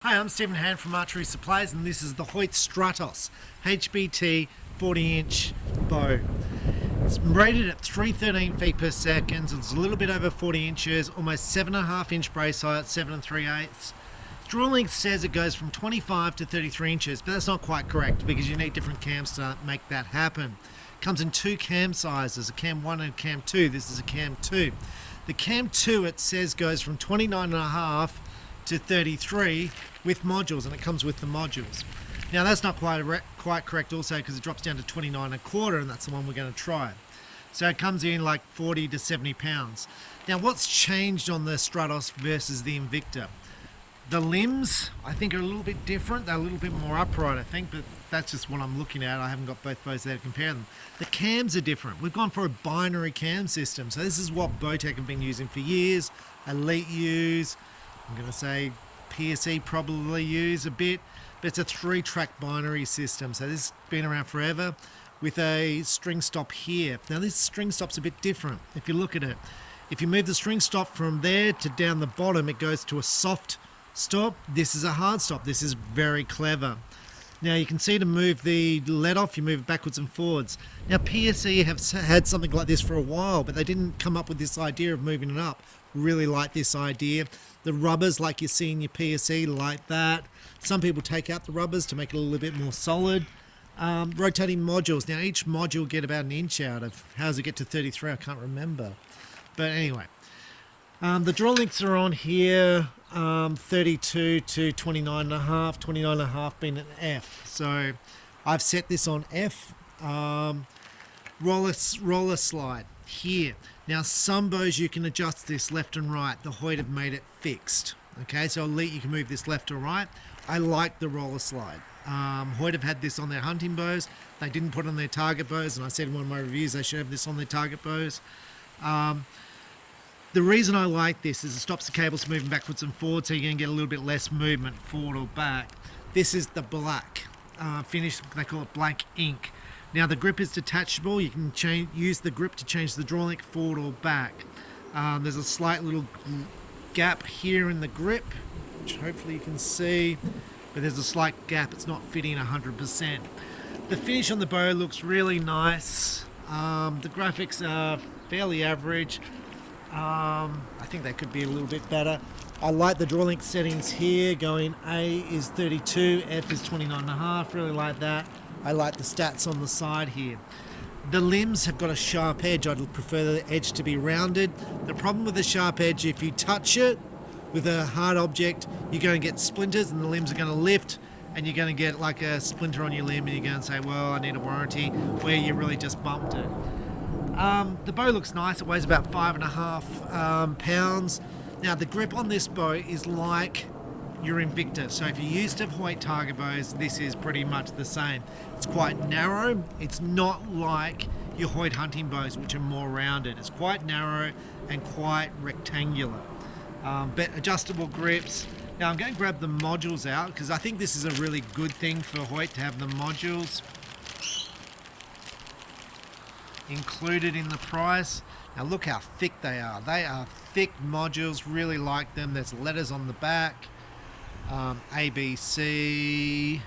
Hi, I'm Stephen Hand from Archery Supplies, and this is the Hoyt Stratos HBT 40-inch bow. It's rated at 313 feet per second, so it's a little bit over 40 inches, almost 7.5-inch brace height, 7 3/8. Draw length says it goes from 25 to 33 inches, but that's not quite correct because you need different cams to make that happen. It comes in two cam sizes, a cam 1 and a cam 2. This is a cam 2. The cam 2, it says, goes from 29.5 to 33 with modules, and it comes with the modules. Now that's not quite correct also, because it drops down to 29.25, and that's the one we're going to try. So it comes in like 40 to 70 pounds. Now what's changed on the Stratos versus the Invicta? The limbs, I think, are a little bit different. They're a little bit more upright, I think, but that's just what I'm looking at. I haven't got both bows there to compare them. The cams are different. We've gone for a binary cam system. So this is what Bowtech have been using for years. Elite use, I'm going to say PSE probably use a bit, but it's a 3-track binary system. So this has been around forever with a string stop here. Now this string stop's a bit different. If you look at it, if you move the string stop from there to down the bottom, it goes to a soft stop. This is a hard stop. This is very clever. Now you can see to move the let off, you move it backwards and forwards. Now PSE have had something like this for a while, but they didn't come up with this idea of moving it up. Really like this idea. The rubbers, like you see in your PSE, like that. Some people take out the rubbers to make it a little bit more solid. Rotating modules. Now each module get about an inch out of. How does it get to 33? I can't remember. But anyway, the draw lengths are on here. 32 to 29.5, 29.5 being an F. So I've set this on F. Roller slide here. Now some bows you can adjust this left and right. The Hoyt have made it fixed. Okay, so Elite you can move this left or right. I like the roller slide. Hoyt have had this on their hunting bows. They didn't put it on their target bows, and I said in one of my reviews they should have this on their target bows. The reason I like this is it stops the cables moving backwards and forwards, so you're going to get a little bit less movement forward or back. This is the black finish. They call it black ink. Now the grip is detachable. You can use the grip to change the draw length forward or back. There's a slight little gap here in the grip, which hopefully you can see, but there's a slight gap. It's not fitting 100%. The finish on the bow looks really nice. The graphics are fairly average. I think they could be a little bit better. I like the draw length settings here. Going A is 32, F is 29.5. Really like that. I like the stats on the side here. The limbs have got a sharp edge. I'd prefer the edge to be rounded. The problem with the sharp edge, if you touch it with a hard object, you're going to get splinters and the limbs are going to lift, and you're going to get like a splinter on your limb, and you're going to say, well, I need a warranty, where you really just bumped it. The bow looks nice. It weighs about 5.5 pounds. Now the grip on this bow is like your Invicta. So if you used to have Hoyt target bows, this is pretty much the same. It's quite narrow. It's not like your Hoyt hunting bows, which are more rounded. It's quite narrow and quite rectangular. But adjustable grips. Now I'm going to grab the modules out because I think this is a really good thing for Hoyt to have the modules included in the price. Now look how thick they are. They are thick modules. Really like them. There's letters on the back. A, B, C.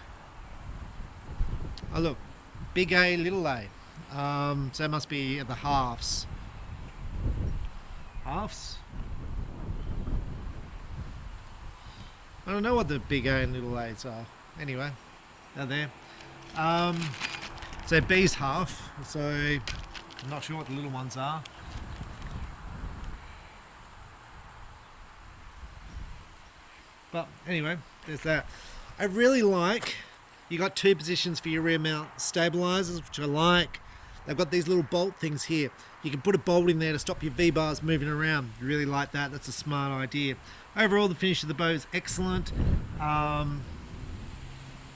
Oh look, big A, little a. So it must be the halves. Halves? I don't know what the big A and little A's are. Anyway, they're there. So B's half. So I'm not sure what the little ones are. But anyway, there's that. I really like, you got two positions for your rear mount stabilizers, which I like. They've got these little bolt things here. You can put a bolt in there to stop your V-bars moving around. You really like that. That's a smart idea. Overall, the finish of the bow is excellent. I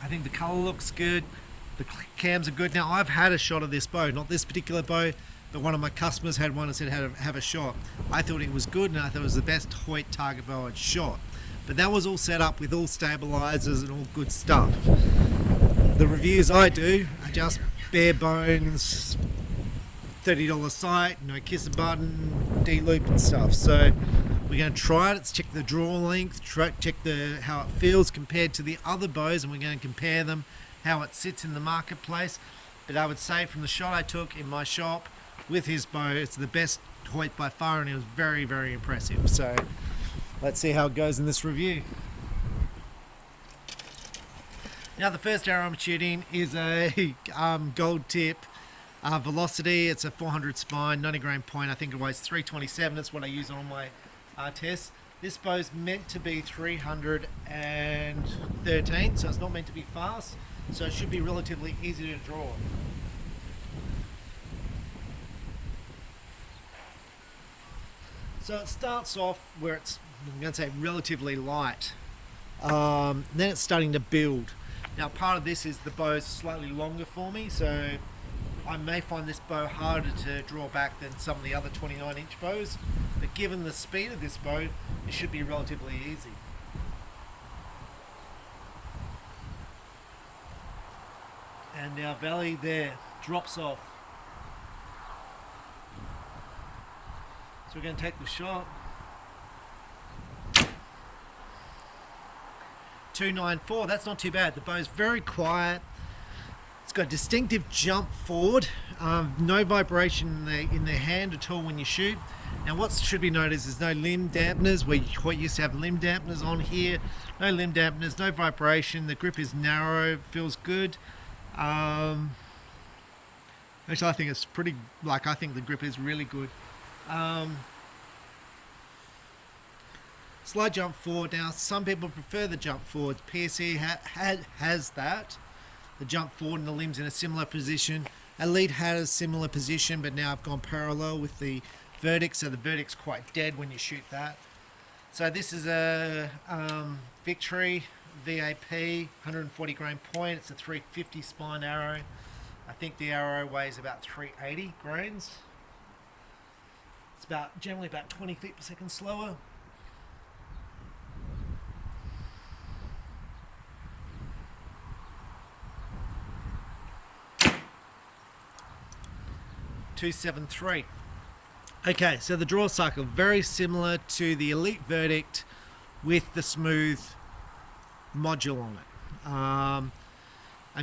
think the color looks good. The cams are good. Now, I've had a shot of this bow, not this particular bow, but one of my customers had one and said have a shot. I thought it was good, and I thought it was the best Hoyt target bow I'd shot. But that was all set up with all stabilizers and all good stuff. The reviews I do are just bare bones, $30 sight, no kiss a button, D-loop and stuff. So We're going to try it. Let's check the draw length, check how it feels compared to the other bows, and we're going to compare them, how it sits in the marketplace. But I would say from the shot I took in my shop with his bow, it's the best Hoyt by far, and it was very, very impressive. So let's see how it goes in this review. Now the first arrow I'm shooting is a gold tip velocity. It's a 400 spine, 90 grain point. I think it weighs 327. That's what I use on all my tests. This bow's meant to be 313, so it's not meant to be fast. So it should be relatively easy to draw. So it starts off where it's, I'm going to say, relatively light. Then it's starting to build. Now part of this is the bow's slightly longer for me, so I may find this bow harder to draw back than some of the other 29-inch bows, but given the speed of this bow, it should be relatively easy. And now valley there drops off. So we're going to take the shot. 294, that's not too bad. The bow's very quiet. It's got a distinctive jump forward, no vibration in the hand at all when you shoot. Now what should be noted is there's no limb dampeners, where Hoyt used to have limb dampeners on here. No limb dampeners, no vibration, the grip is narrow, feels good. Actually I think it's pretty, I think the grip is really good. Slight jump forward. Now some people prefer the jump forward. PSE has that. The jump forward and the limbs in a similar position. Elite had a similar position, but now I've gone parallel with the verdict, so the verdict's quite dead when you shoot that. So this is a Victory VAP 140 grain point. It's a 350 spine arrow. I think the arrow weighs about 380 grains. It's generally about 20 feet per second slower. .273. Okay, so the draw cycle very similar to the Elite Verdict with the smooth module on it. I'm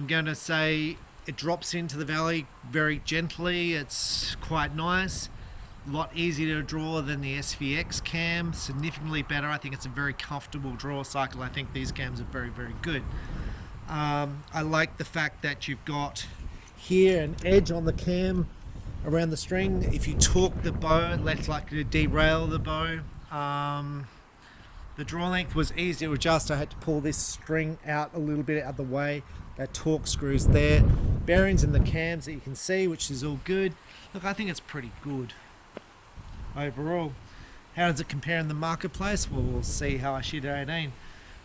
going to say it drops into the valley very gently. It's quite nice. A lot easier to draw than the SVX cam. Significantly better. I think it's a very comfortable draw cycle. I think these cams are very, very good. I like the fact that you've got here an edge on the cam around the string. If you torque the bow, it's less likely to derail the bow. The draw length was easy to adjust. I had to pull this string out a little bit out of the way. That torque screws there. Bearings in the cams that you can see, which is all good. Look, I think it's pretty good overall. How does it compare in the marketplace? Well, we'll see how I shoot at 18.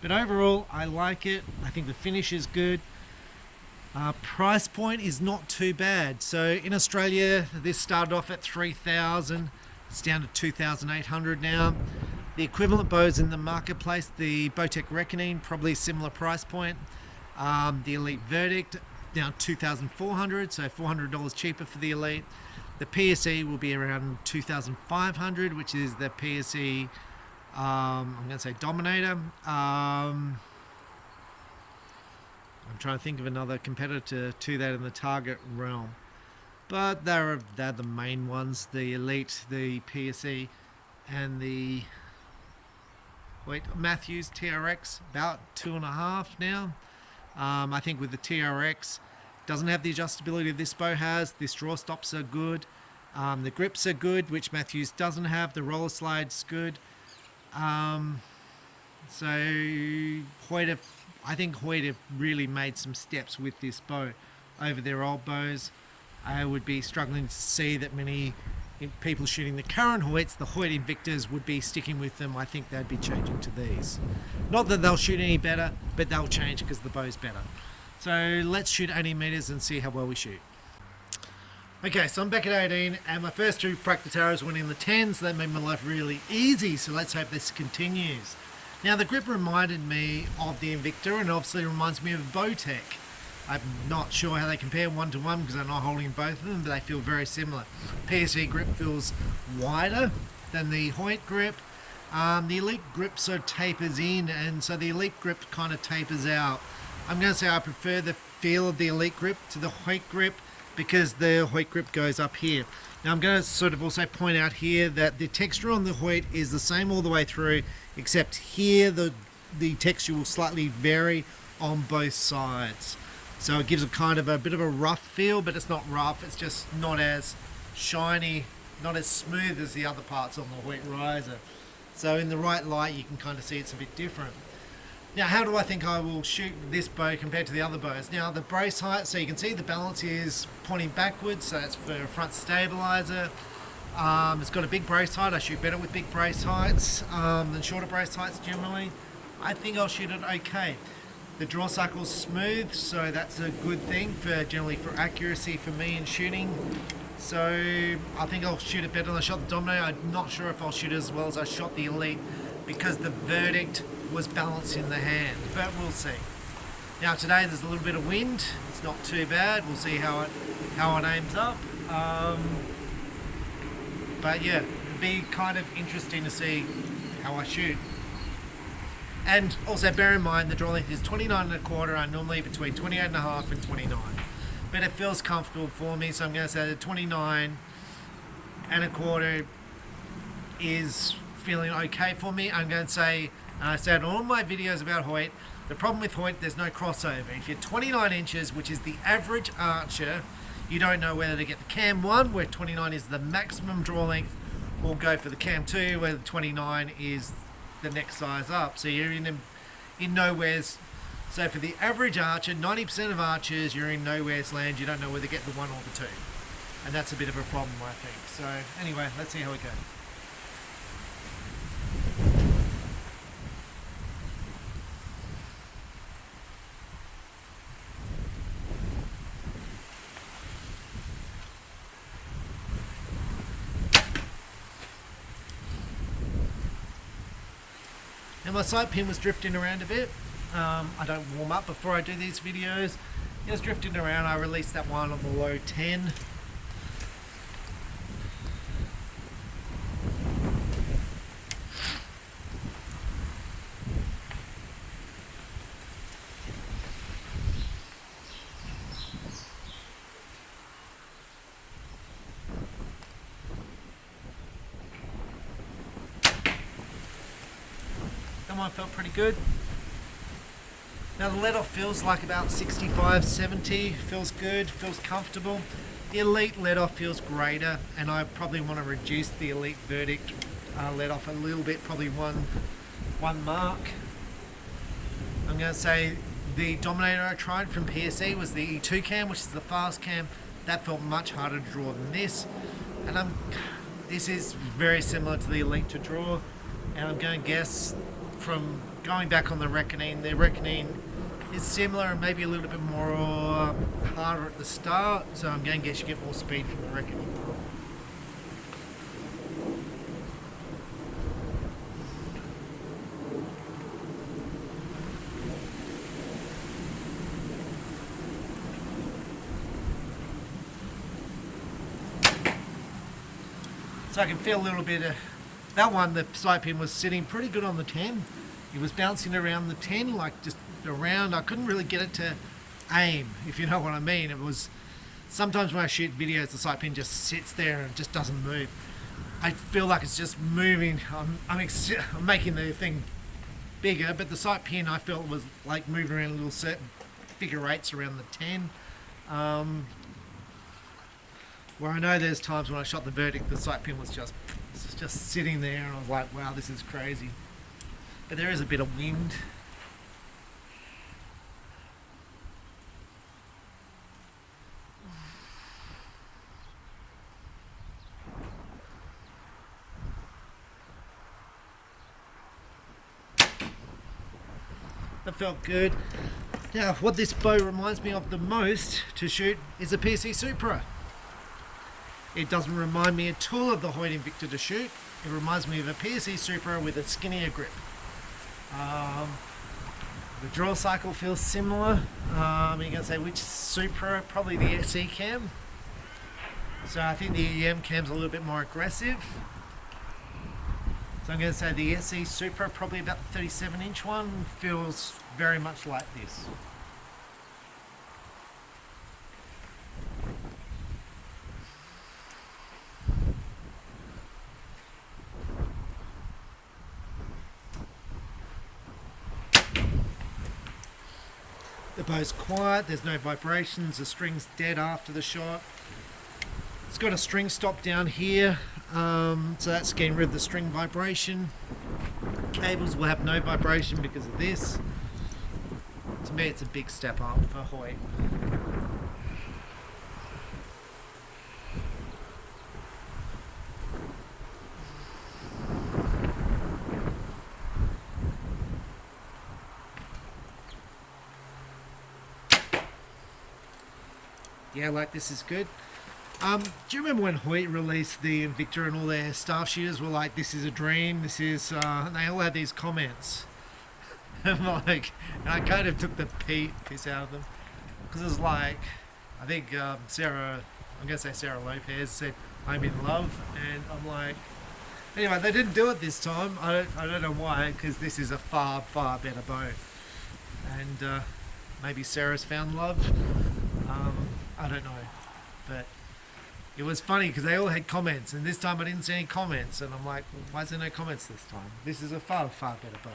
But overall, I like it. I think the finish is good. Price point is not too bad. So in Australia, this started off at 3,000. It's down to 2,800 now. The equivalent bows in the marketplace, the Bowtech Reckoning, probably similar price point. The Elite Verdict, down 2,400, so $400 cheaper for the Elite. The PSE will be around 2,500, which is the PSE, I'm going to say Dominator. I'm trying to think of another competitor to that in the target realm, but they're the main ones: the Elite, the PSE, and the Matthews TRX. About 2.5 now. I think with the TRX, doesn't have the adjustability this bow has. This draw stops are good. The grips are good, which Matthews doesn't have. The roller slide's good. So I think Hoyt have really made some steps with this bow over their old bows. I would be struggling to see that many people shooting the current Hoyts, the Hoyt Invictus, would be sticking with them. I think they'd be changing to these. Not that they'll shoot any better, but they'll change because the bow's better. So let's shoot 80 meters and see how well we shoot. Okay, so I'm back at 18, and my first two practice arrows went in the 10s. That made my life really easy, so let's hope this continues. Now the grip reminded me of the Invicta, and obviously reminds me of Bowtech. I'm not sure how they compare one to one because I'm not holding both of them, but they feel very similar. PSE grip feels wider than the Hoyt grip. The Elite grip sort of tapers in, and so the Elite grip kind of tapers out. I'm going to say I prefer the feel of the Elite grip to the Hoyt grip because the Hoyt grip goes up here. Now I'm going to sort of also point out here that the texture on the Hoyt is the same all the way through, except here the texture will slightly vary on both sides. So it gives a kind of a bit of a rough feel, but it's not rough, it's just not as shiny, not as smooth as the other parts on the Hoyt riser. So in the right light you can kind of see it's a bit different. Now how do I think I will shoot this bow compared to the other bows? Now the brace height, so you can see the balance is pointing backwards, so it's for a front stabilizer. It's got a big brace height. I shoot better with big brace heights than shorter brace heights generally. I think I'll shoot it okay. The draw cycle's smooth, so that's a good thing for generally for accuracy for me in shooting. So I think I'll shoot it better than I shot the Dominator. I'm not sure if I'll shoot it as well as I shot the Elite because the verdict was balanced in the hand, but we'll see. Now today there's a little bit of wind. It's not too bad. We'll see how it aims up. But yeah, it'd be kind of interesting to see how I shoot. And also bear in mind the draw length is 29.25. I'm normally between 28.5 and 29. But it feels comfortable for me, so I'm going to say that 29.25 is feeling okay for me. I'm going to say, I said in all my videos about Hoyt, the problem with Hoyt, there's no crossover. If you're 29 inches, which is the average archer, you don't know whether to get the cam 1, where 29 is the maximum draw length, or go for the cam 2, where the 29 is the next size up. So you're in nowhere's. So for the average archer, 90% of archers, you're in nowhere's land. You don't know whether to get the 1 or the 2. And that's a bit of a problem, I think. So anyway, let's see how we go. Now my sight pin was drifting around a bit. I don't warm up before I do these videos. It was drifting around. I released that one on the low 10. That one felt pretty good. Now the let-off feels like about 65, 70, feels good, feels comfortable. The Elite let-off feels greater, and I probably want to reduce the Elite verdict let-off a little bit, probably one mark. I'm going to say the Dominator I tried from PSE was the E2 cam, which is the fast cam. That felt much harder to draw than this. And this is very similar to the Elite to draw, and I'm going to guess from going back on the Reckoning is similar and maybe a little bit more harder at the start, so I'm going to guess you get more speed from the Reckoning. So I can feel a little bit of that one. The sight pin was sitting pretty good on the 10. It was bouncing around the 10, like just around. I couldn't really get it to aim, if you know what I mean. It was sometimes when I shoot videos, the sight pin just sits there and just doesn't move. I feel like it's just moving. I'm making the thing bigger, but the sight pin I felt was like moving around little certain figure eights around the 10. Where I know there's times when I shot the verdict, the sight pin was just sitting there, and I was like, wow, this is crazy. But there is a bit of wind. That felt good. Now, what this bow reminds me of the most to shoot is a PSE Supra. It doesn't remind me at all of the Hoyt Invicta to shoot. It reminds me of a PSE Supra with a skinnier grip. The draw cycle feels similar. You're going to say which Supra? Probably the SE cam. So I think the EM cam's a little bit more aggressive. So I'm going to say the SE Super, probably about the 37-inch one, feels very much like this. The bow's quiet, there's no vibrations, the string's dead after the shot. It's got a string stop down here, so that's getting rid of the string vibration. Cables will have no vibration because of this. To me, it's a big step up for Hoyt. Yeah, like this is good. Do you remember when Hoyt released the Invicta and all their staff shooters were like, this is a dream, this is, and they all had these comments. I'm like, and I kind of took the piss out of them. Because it was like, I think Sarah, I'm going to say Sarah Lopez said, I'm in love. And I'm like, anyway, they didn't do it this time. I don't know why, because this is a far, far better bow. And maybe Sarah's found love. I don't know. But it was funny because they all had comments, and this time I didn't see any comments, and I'm like, well, why is there no comments this time? This is a far, far better bow.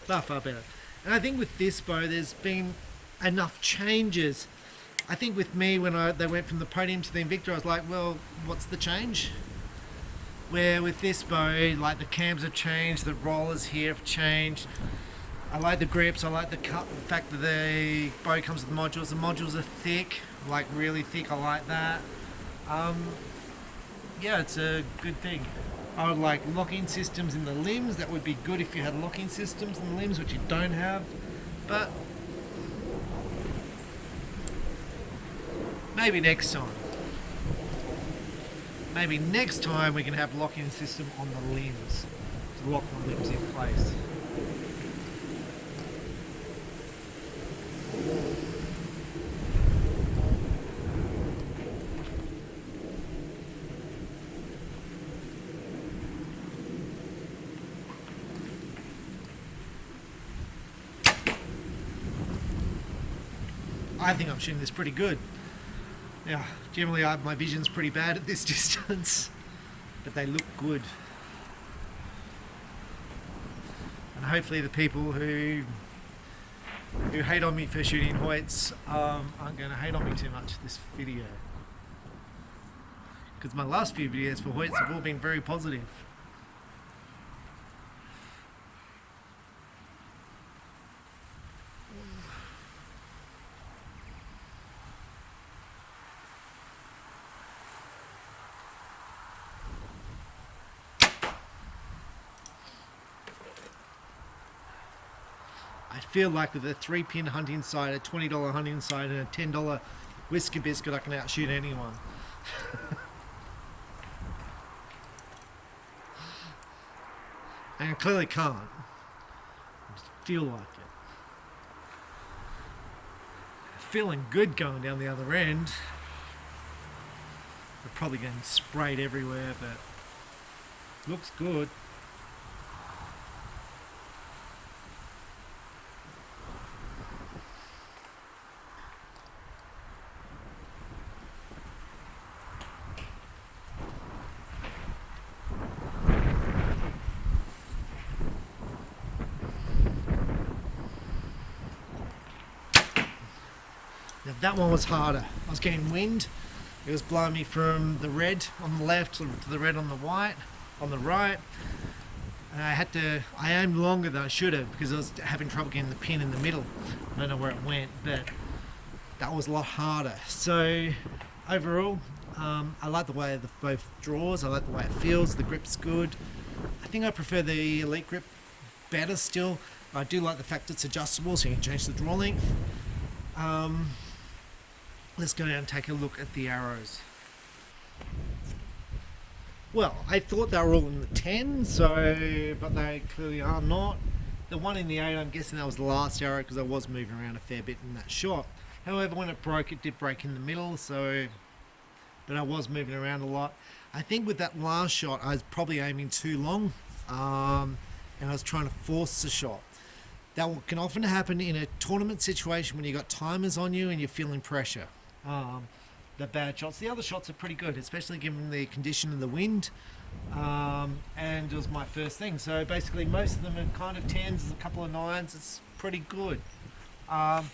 Far, far better. And I think with this bow, there's been enough changes. I think with me, when they went from the Podium to the Invicta, I was like, well, what's the change? Where with this bow, like the cams have changed, the rollers here have changed. I like the grips, I like the cut, the fact that the bow comes with modules. The modules are thick, like really thick, I like that. Yeah, it's a good thing. I would like locking systems in the limbs. That would be good if you had locking systems in the limbs, which you don't have. But maybe next time. Maybe next time we can have locking system on the limbs to lock the limbs in place. I think I'm shooting this pretty good. Now, generally my vision's pretty bad at this distance, but they look good. And hopefully the people who hate on me for shooting Hoyts aren't going to hate on me too much this video. Because my last few videos for Hoyts have all been very positive. I feel like with a 3-pin hunting sight, a $20 hunting sight, and a $10 whisker biscuit, I can outshoot anyone. And I clearly can't. I just feel like it. Feeling good going down the other end. We're probably getting sprayed everywhere, but looks good. Now that one was harder. I was getting wind. It was blowing me from the red on the left to the red on the white, on the right. And I aimed longer than I should have because I was having trouble getting the pin in the middle. I don't know where it went, but that was a lot harder. So overall, I like the way the both draws. I like the way it feels. The grip's good. I think I prefer the Elite grip better still. I do like the fact it's adjustable, so you can change the draw length. Let's go down and take a look at the arrows. Well, I thought they were all in the 10, so but they clearly are not. The one in the 8, I'm guessing that was the last arrow because I was moving around a fair bit in that shot. However, when it broke, it did break in the middle, so but I was moving around a lot. I think with that last shot, I was probably aiming too long, and I was trying to force the shot. That can often happen in a tournament situation when you got timers on you and you're feeling pressure. The bad shots. The other shots are pretty good, especially given the condition of the wind. And it was my first thing. So basically most of them are kind of 10s, there's a couple of 9s. It's pretty good. And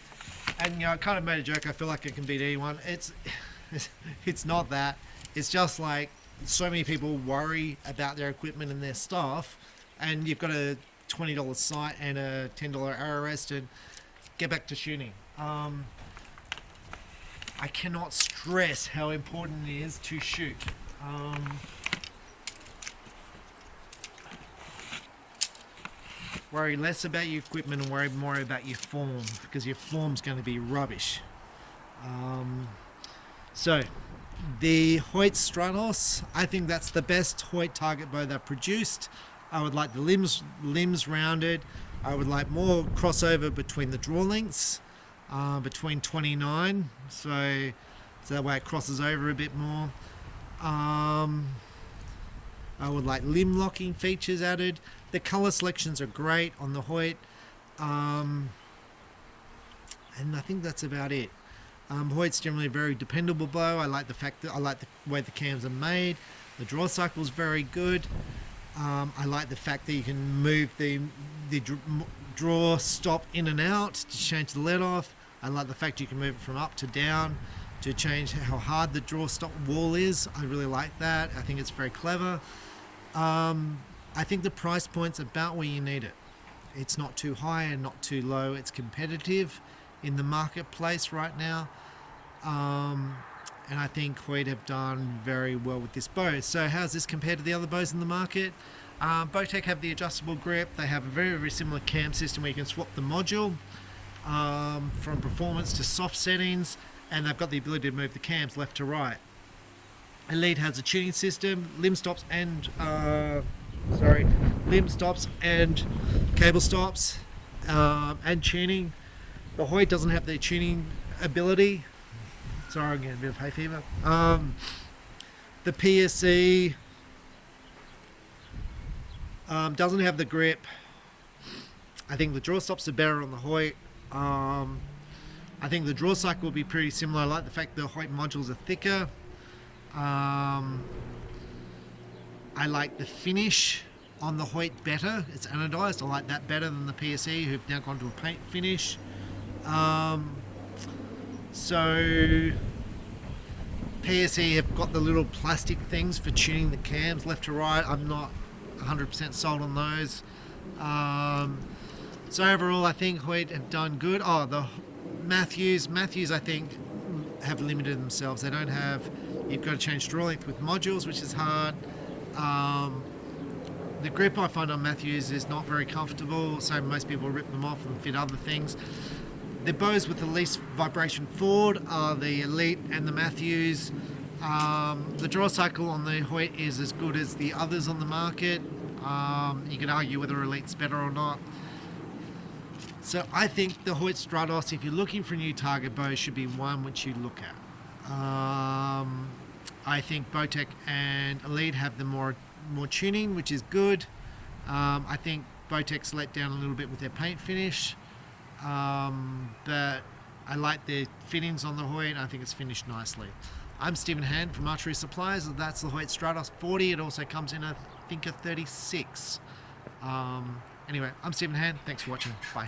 you know, I kind of made a joke. I feel like I can beat anyone. It's not that. It's just like so many people worry about their equipment and their stuff, and you've got a $20 sight and a $10 arrow rest and get back to shooting. I cannot stress how important it is to shoot. Worry less about your equipment and worry more about your form, because your form's going to be rubbish. So, the Hoyt Stratos, I think that's the best Hoyt target bow they've produced. I would like the limbs rounded. I would like more crossover between the draw lengths, between 29, so that way it crosses over a bit more. I would like limb locking features added. The color selections are great on the Hoyt, and I think that's about it. Hoyt's generally a very dependable bow. I like the way the cams are made. The draw cycle is very good. I like the fact that you can move the draw stop in and out to change the let off. I like the fact you can move it from up to down to change how hard the draw stop wall is. I really like that. I think it's very clever. I think the price point's about where you need it. It's not too high and not too low. It's competitive in the marketplace right now. And I think Hoyt have done very well with this bow. So how's this compared to the other bows in the market? Bowtech have the adjustable grip. They have a very, very similar cam system where you can swap the module from performance to soft settings, and they've got the ability to move the cams left to right. Elite has a tuning system, limb stops and cable stops, and tuning. The Hoyt doesn't have the tuning ability. Sorry, I'm getting a bit of hay fever. The PSE doesn't have the grip. I think the draw stops are better on the Hoyt. I think the draw cycle will be pretty similar. I like the fact the Hoyt modules are thicker. I like the finish on the Hoyt better. It's anodized. I like that better than the PSE, who've now gone to a paint finish. So PSE have got the little plastic things for tuning the cams left to right. I'm not 100% sold on those. So overall, I think Hoyt have done good. Oh, the Matthews I think have limited themselves. They don't have. You've got to change draw length with modules, which is hard. The grip I find on Matthews is not very comfortable, so most people rip them off and fit other things. The bows with the least vibration forward are the Elite and the Matthews. The draw cycle on the Hoyt is as good as the others on the market. You can argue whether Elite's better or not. So I think the Hoyt Stratos, if you're looking for a new target bow, should be one which you look at. I think Bowtech and Elite have the more tuning, which is good. I think Bowtech's let down a little bit with their paint finish. But I like the fittings on the Hoyt. I think it's finished nicely. I'm Stephen Hand from Archery Supplies. That's the Hoyt Stratos 40. It also comes in, I think, a 36. Anyway, I'm Stephen Hand. Thanks for watching. Bye.